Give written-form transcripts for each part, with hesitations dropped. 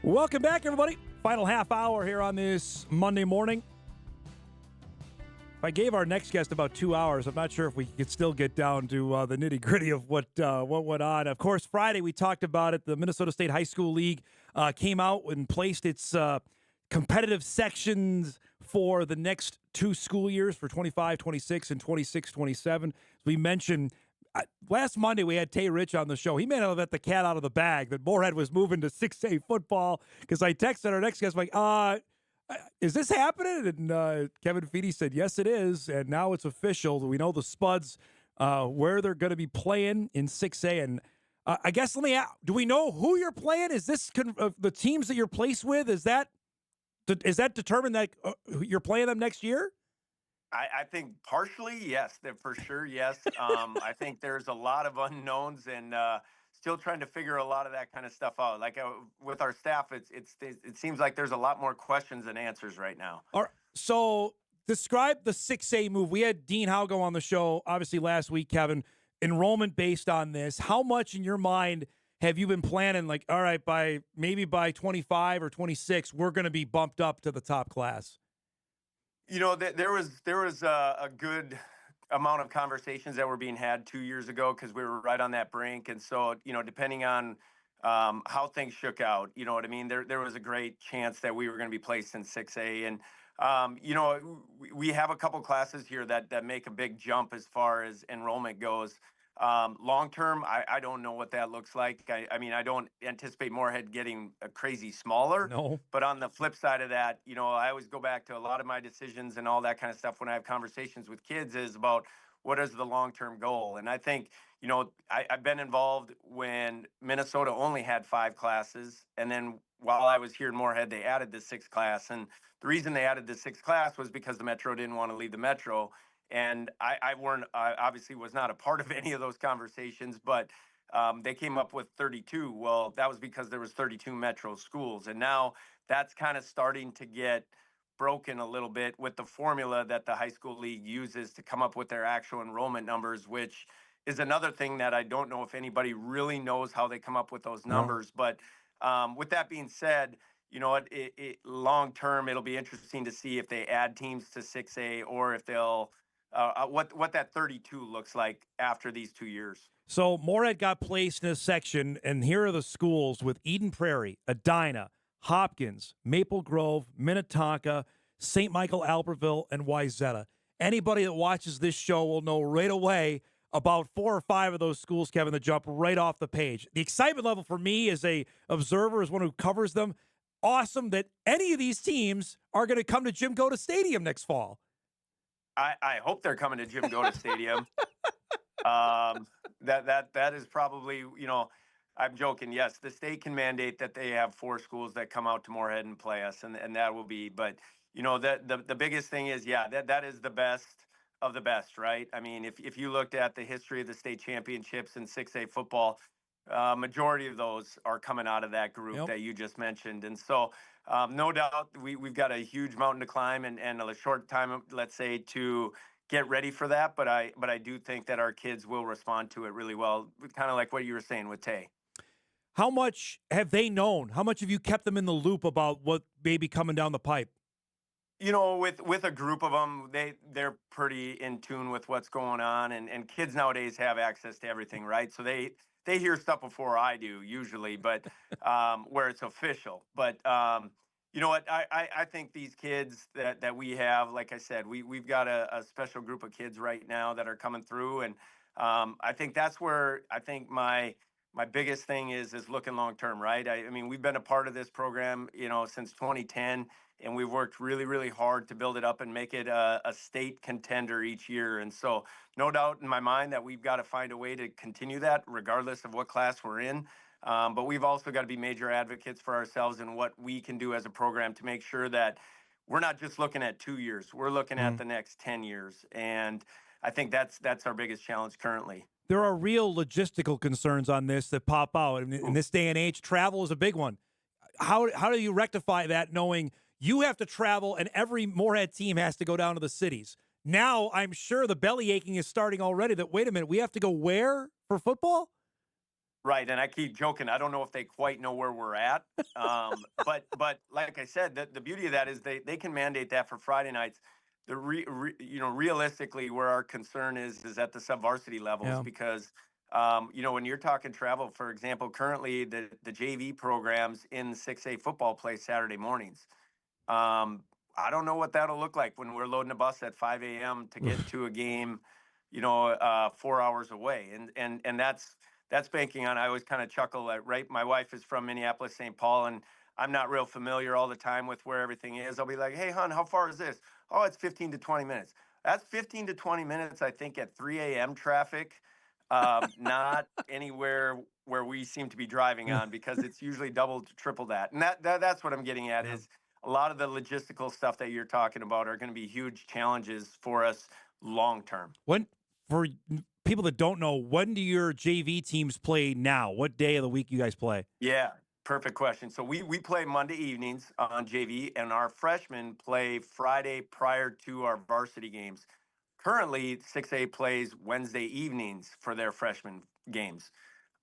Welcome back, everybody. Final half hour here on this Monday morning. If I gave our next guest about 2 hours, I'm not sure if we could still get down to the nitty-gritty of what went on. Of course, Friday we talked about it. The Minnesota State High School League came out and placed its competitive sections for the next 2 school years for 25-26 and 26-27. As we mentioned, last Monday we had Tay Rich on the show. He may not have let the cat out of the bag that Moorhead was moving to 6A football, because I texted our next guest, like, is this happening? And Kevin Feeney said, yes, it is. And now it's official. We know the Spuds, where they're going to be playing in 6A. And I guess, let me ask, do we know who you're playing? Is this the teams that you're placed with? Is that determined that you're playing them next year? I think partially, yes, for sure, yes. I think there's a lot of unknowns and still trying to figure a lot of that kind of stuff out. Like with our staff, it seems like there's a lot more questions than answers right now. All right, so describe the 6A move. We had Dean Haugo on the show, obviously, last week, Kevin. Enrollment based on this. How much in your mind have you been planning, like, all right, maybe by 25 or 26, we're going to be bumped up to the top class? You know, there was a good amount of conversations that were being had 2 years ago, because we were right on that brink. And so, depending on how things shook out, you know what I mean? There was a great chance that we were going to be placed in 6A. And, we have a couple classes here that make a big jump as far as enrollment goes. Long term, I don't know what that looks like. I mean, I don't anticipate Moorhead getting a crazy smaller. No. But on the flip side of that, I always go back to a lot of my decisions and all that kind of stuff when I have conversations with kids is about what is the long term goal. And I think, I've been involved when Minnesota only had 5 classes. And then while I was here in Moorhead, they added the 6th class. And the reason they added the 6th class was because the Metro didn't want to leave the Metro. And I obviously was not a part of any of those conversations, but they came up with 32. Well, that was because there was 32 Metro schools. And now that's kind of starting to get broken a little bit with the formula that the high school league uses to come up with their actual enrollment numbers, which is another thing that I don't know if anybody really knows how they come up with those numbers. No. But with that being said, long term, it'll be interesting to see if they add teams to 6A or if they'll what that 32 looks like after these 2 years. So Moorhead got placed in a section, and here are the schools with Eden Prairie, Edina, Hopkins, Maple Grove, Minnetonka, St. Michael, Albertville, and Wayzata. Anybody that watches this show will know right away about 4 or 5 of those schools, Kevin, that jump right off the page. The excitement level for me as a observer, as one who covers them, awesome that any of these teams are going to come to Jim Goda Stadium next fall. I hope they're coming to Jim Goda Stadium. That is probably, I'm joking. Yes, the state can mandate that they have 4 schools that come out to Moorhead and play us, and that will be. But the biggest thing is, that is the best of the best, right? I mean, if you looked at the history of the state championships in 6A football, majority of those are coming out of that group that you just mentioned, and so. No doubt we've got a huge mountain to climb and a short time, let's say, to get ready for that. But I do think that our kids will respond to it really well, kind of like what you were saying with Tay. How much have they known? How much have you kept them in the loop about what may be coming down the pipe? With a group of them, they're pretty in tune with what's going on. And kids nowadays have access to everything, right? So they hear stuff before I do usually, but where it's official. But you know what? I think these kids that we have, like I said, we've got a special group of kids right now that are coming through, and I think that's where I think my biggest thing is looking long term, right? I mean, we've been a part of this program, since 2010. And we've worked really, really hard to build it up and make it a state contender each year. And so no doubt in my mind that we've got to find a way to continue that regardless of what class we're in. But we've also got to be major advocates for ourselves and what we can do as a program to make sure that we're not just looking at 2 years. We're looking at the next 10 years. And I think that's our biggest challenge currently. There are real logistical concerns on this that pop out. In this day and age, travel is a big one. How do you rectify that knowing you have to travel and every Moorhead team has to go down to the cities? Now, I'm sure the belly aching is starting already that, wait a minute, we have to go where for football? Right, and I keep joking. I don't know if they quite know where we're at. But like I said, the beauty of that is they can mandate that for Friday nights. Realistically, where our concern is at the sub varsity levels Yeah. because when you're talking travel, for example, currently the JV programs in 6A football play Saturday mornings. Um, I don't know what that'll look like when we're loading a bus at 5 a.m. to get Oof. to a game, 4 hours away, and that's banking on. I always kind of chuckle at right. My wife is from Minneapolis, St. Paul, and I'm not real familiar all the time with where everything is. I'll be like, "Hey, hon, how far is this?" Oh, it's 15 to 20 minutes. That's 15 to 20 minutes, I think, at 3 a.m. traffic. Not anywhere where we seem to be driving on because it's usually double to triple that. And that's what I'm getting at Yeah. is a lot of the logistical stuff that you're talking about are going to be huge challenges for us long term. When for people that don't know, when do your JV teams play now? What day of the week you guys play? Yeah, perfect question. So we play Monday evenings on JV, and our freshmen play Friday prior to our varsity games. Currently, 6A plays Wednesday evenings for their freshman games.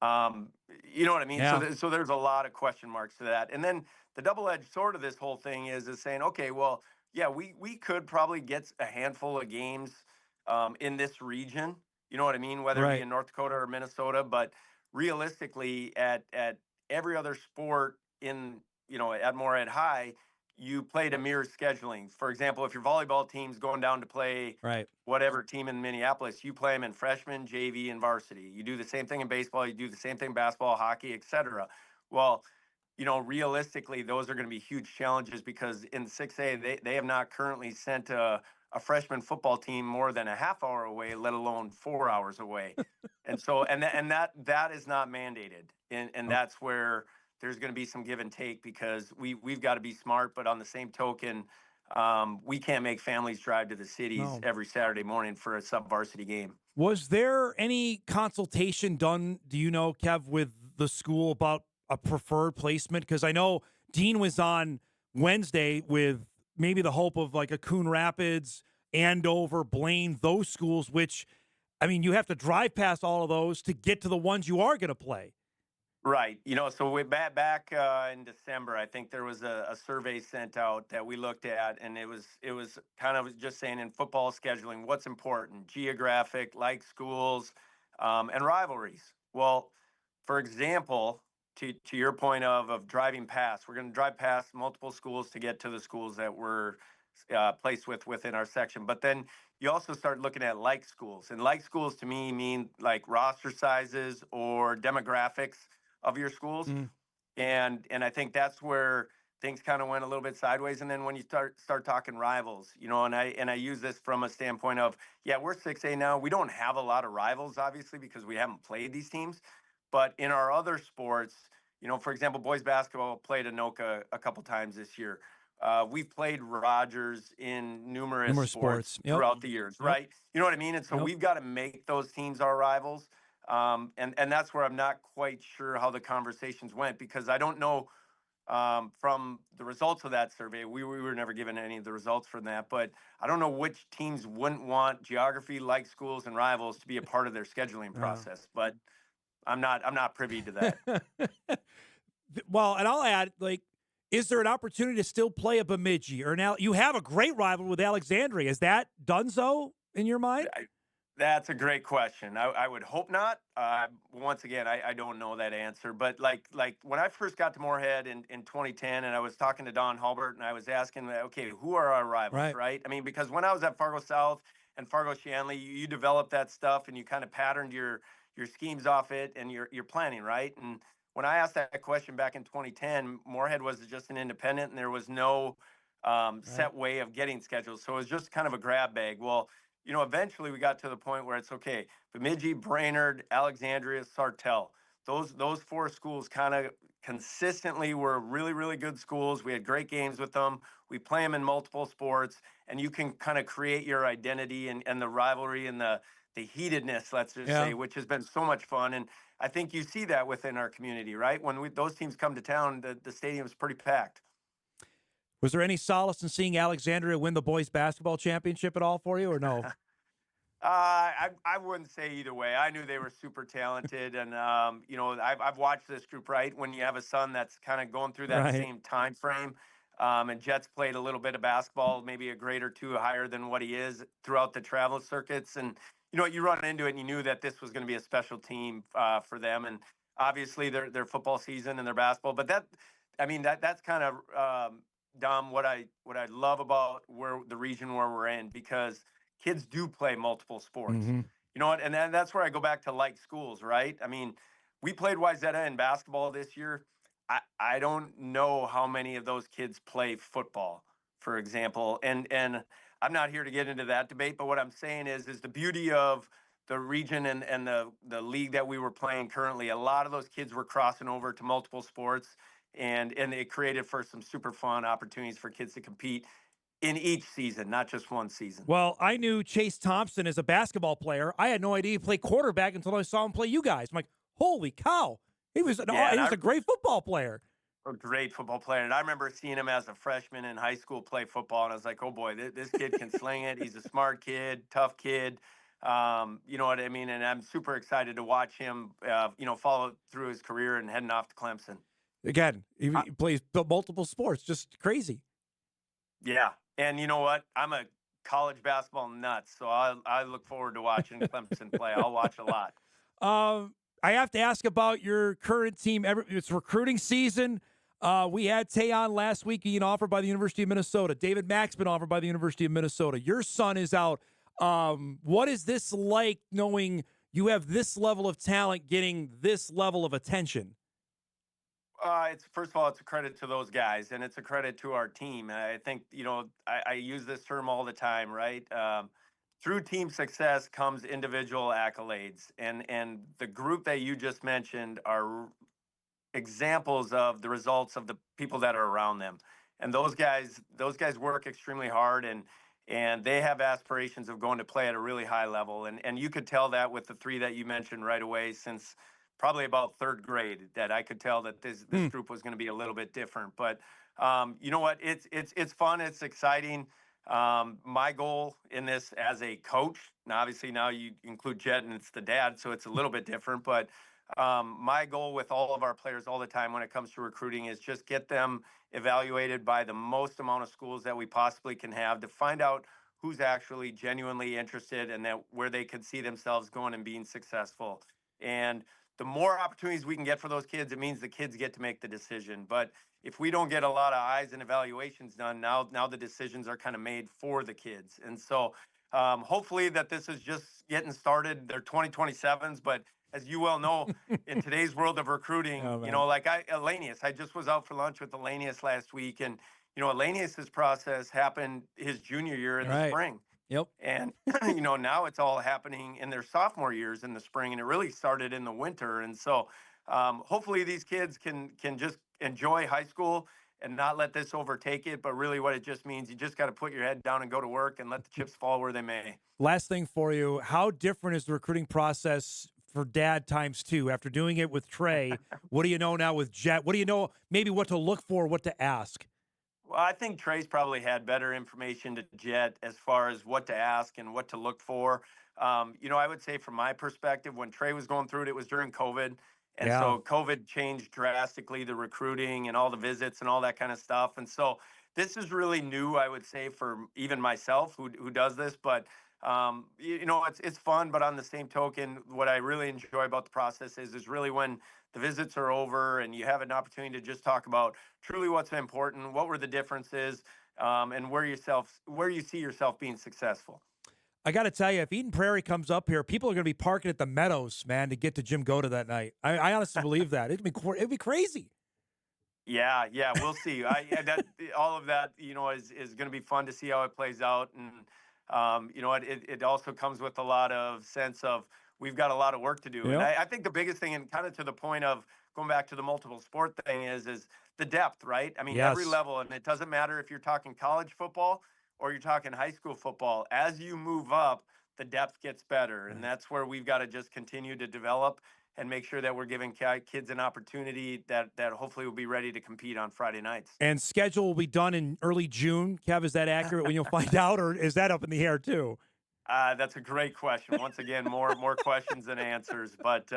Um, you know what I mean? So, Yeah. so there's a lot of question marks to that. And then the double-edged sword of this whole thing is saying, okay, well, yeah, we could probably get a handful of games in this region. You know what I mean? Whether it be Right. in North Dakota or Minnesota, but realistically, at every other sport in at Moorhead High, you played a mirror scheduling. For example, if your volleyball team's going down to play Right. whatever team in Minneapolis, you play them in freshman, JV, and varsity. You do the same thing in baseball, you do the same thing in basketball, hockey, etc. Well, realistically, those are going to be huge challenges because in 6A, they have not currently sent a freshman football team more than a half hour away, let alone 4 hours away. And so, and that is not mandated, and Oh, that's where there's going to be some give and take because we've got to be smart, but on the same token, we can't make families drive to the cities no. every Saturday morning for a sub varsity game. Was there any consultation done, do you know, Kev, with the school about a preferred placement? Because I know Dean was on Wednesday with maybe the hope of like a Coon Rapids, Andover, Blaine, those schools, which, I mean, you have to drive past all of those to get to the ones you are going to play. Right. So we back in December, I think there was a survey sent out that we looked at, and it was kind of just saying in football scheduling what's important: geographic, like schools, and rivalries. Well, for example, to your point of driving past, we're going to drive past multiple schools to get to the schools that we're placed within our section. But then you also start looking at like schools, and like schools to me mean like roster sizes or demographics of your schools, Mm, and I think that's where things kind of went a little bit sideways. And then when you start talking rivals, and I use this from a standpoint of, yeah, we're 6A now. We don't have a lot of rivals, obviously, because we haven't played these teams. But in our other sports, for example, boys basketball played Anoka a couple times this year. We've played Rogers in numerous numerous sports sports. Yep. throughout the years, Yep. right? You know what I mean? And so Yep. we've got to make those teams our rivals. And that's where I'm not quite sure how the conversations went because I don't know from the results of that survey. We were never given any of the results from that, but I don't know which teams wouldn't want geography, like schools, and rivals to be a part of their scheduling process. But I'm not privy to that. Well, and I'll add, like, is there an opportunity to still play a Bemidji or now? You have a great rival with Alexandria. Is that done so in your mind? That's a great question. I would hope not. Once again, I don't know that answer. But like when I first got to Moorhead in 2010, and I was talking to Don Halbert, and I was asking, okay, who are our rivals, Right. right? I mean, because when I was at Fargo South and Fargo Shanley, you developed that stuff, and you kind of patterned your schemes off it, and your planning, right? And when I asked that question back in 2010, Moorhead was just an independent, and there was no Right. set way of getting schedules, so it was just kind of a grab bag. Well, eventually we got to the point where it's okay. Bemidji, Brainerd, Alexandria, Sartell. Those four schools kind of consistently were really, really good schools. We had great games with them. We play them in multiple sports, and you can kind of create your identity and the rivalry and the heatedness, let's just Yeah. say, which has been so much fun. And I think you see that within our community, right? When those teams come to town, the stadium's pretty packed. Was there any solace in seeing Alexandria win the boys basketball championship at all for you, or no? I wouldn't say either way. I knew they were super talented, and I've watched this group. Right, when you have a son that's kind of going through that Right. same time frame, and Jets played a little bit of basketball, maybe a grade or two higher than what he is throughout the travel circuits, and you run into it, and you knew that this was going to be a special team for them, and obviously their football season and their basketball, but that's kind of Dom, what I love about where the region where we're in, because kids do play multiple sports. Hmm. You know what? And then that's where I go back to like schools, right? I mean, we played Wyzetta in basketball this year. I don't know how many of those kids play football, for example. And I'm not here to get into that debate, but what I'm saying is the beauty of the region and the league that we were playing currently, a lot of those kids were crossing over to multiple sports, and it created for some super fun opportunities for kids to compete in each season, not just one season. Well, I knew Chase Thompson as a basketball player. I had no idea he played quarterback until I saw him play you guys. I'm like, holy cow. Yeah, He and was a great football player. a great football player. And I remember seeing him as a freshman in high school play football, and I was like, oh boy, this kid can sling it. He's a smart kid, tough kid. You know what I mean? And I'm super excited to watch him, follow through his career and heading off to Clemson. Again, Uh, he plays multiple sports. Just crazy. yeah. And you know what? I'm a college basketball nut, so I look forward to watching Clemson play. I'll watch a lot. I have to ask about your current team. It's recruiting season. We had Tayon last week being offered by the University of Minnesota. David Mack's been offered by the University of Minnesota. Your son is out. What is this like knowing you have this level of talent getting this level of attention? It's first of all, it's a credit to those guys, and it's a credit to our team. And I think I use this term all the time, right? Through team success comes individual accolades, and the group that you just mentioned are examples of the results of the people that are around them. And those guys work extremely hard, and they have aspirations of going to play at a really high level. And you could tell that with the three that you mentioned right away, since probably about third grade, that I could tell that this Hmm. group was going to be a little bit different. But you know what? It's fun. It's exciting. My goal in this as a coach, now obviously now you include Jet and it's the dad, so it's a little bit different. But my goal with all of our players all the time when it comes to recruiting is just get them evaluated by the most amount of schools that we possibly can have to find out who's actually genuinely interested and that where they could see themselves going and being successful. And the more opportunities we can get for those kids, it means the kids get to make the decision. But if we don't get a lot of eyes and evaluations done, now the decisions are kind of made for the kids. And so hopefully that this is just getting started. They're 2027s, but as you well know, in today's world of recruiting, Oh man. like Elanius, I just was out for lunch with Elanius last week, and Elanius's process happened his junior year All in the right. spring, Yep. and now it's all happening in their sophomore years in the spring, and it really started in the winter. And so hopefully these kids can just enjoy high school and not let this overtake it. But really, what it just means, you just got to put your head down and go to work and let the chips fall where they may. Last thing for you, how different is the recruiting process for dad times two after doing it with Trey? What do you know now with Jet? What do you know maybe what to look for, what to ask? Well, I think Trey's probably had better information to Jet as far as what to ask and what to look for. I would say from my perspective, when Trey was going through it, it was during COVID. And Yeah. so COVID changed drastically the recruiting and all the visits and all that kind of stuff. And so this is really new, I would say, for even myself who does this. But it's fun. But on the same token, what I really enjoy about the process is really when the visits are over and you have an opportunity to just talk about truly what's important, what were the differences, and where you see yourself being successful. I got to tell you, if Eden Prairie comes up here, people are going to be parking at the Meadows, man, to get to Jim Goda that night. I honestly believe that. It'd be crazy. Yeah, yeah, we'll see. That all of that, is going to be fun to see how it plays out, and it also comes with a lot of sense of we've got a lot of work to do, and Yep. I think the biggest thing, and kind of to the point of going back to the multiple sport thing, is the depth, right? I mean, every Yes. level, and it doesn't matter if you're talking college football or you're talking high school football. As you move up, the depth gets better, and Right. that's where we've got to just continue to develop and make sure that we're giving kids an opportunity that hopefully will be ready to compete on Friday nights. And schedule will be done in early June. Kev, is that accurate when you'll find out, or is that up in the air too? That's a great question. Once again, more questions than answers, but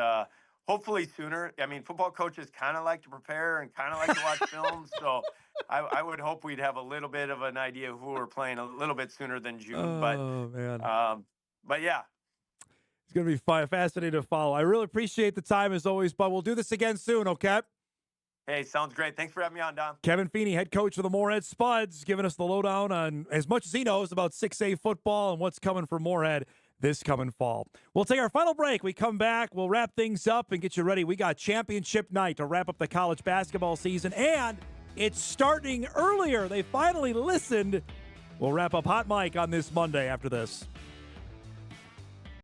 hopefully sooner. I mean, football coaches kind of like to prepare and kind of like to watch film, so I would hope we'd have a little bit of an idea of who we're playing a little bit sooner than June. Oh, man. But yeah, It's going to be fascinating to follow. I really appreciate the time as always, but we'll do this again soon, okay? hey, sounds great. Thanks for having me on, Dom. Kevin Feeney, head coach of the Moorhead Spuds, giving us the lowdown on as much as he knows about 6A football and what's coming for Moorhead this coming fall. We'll take our final break. We come back. We'll wrap things up and get you ready. We got championship night to wrap up the college basketball season, and it's starting earlier. They finally listened. We'll wrap up Hot Mike on this Monday after this.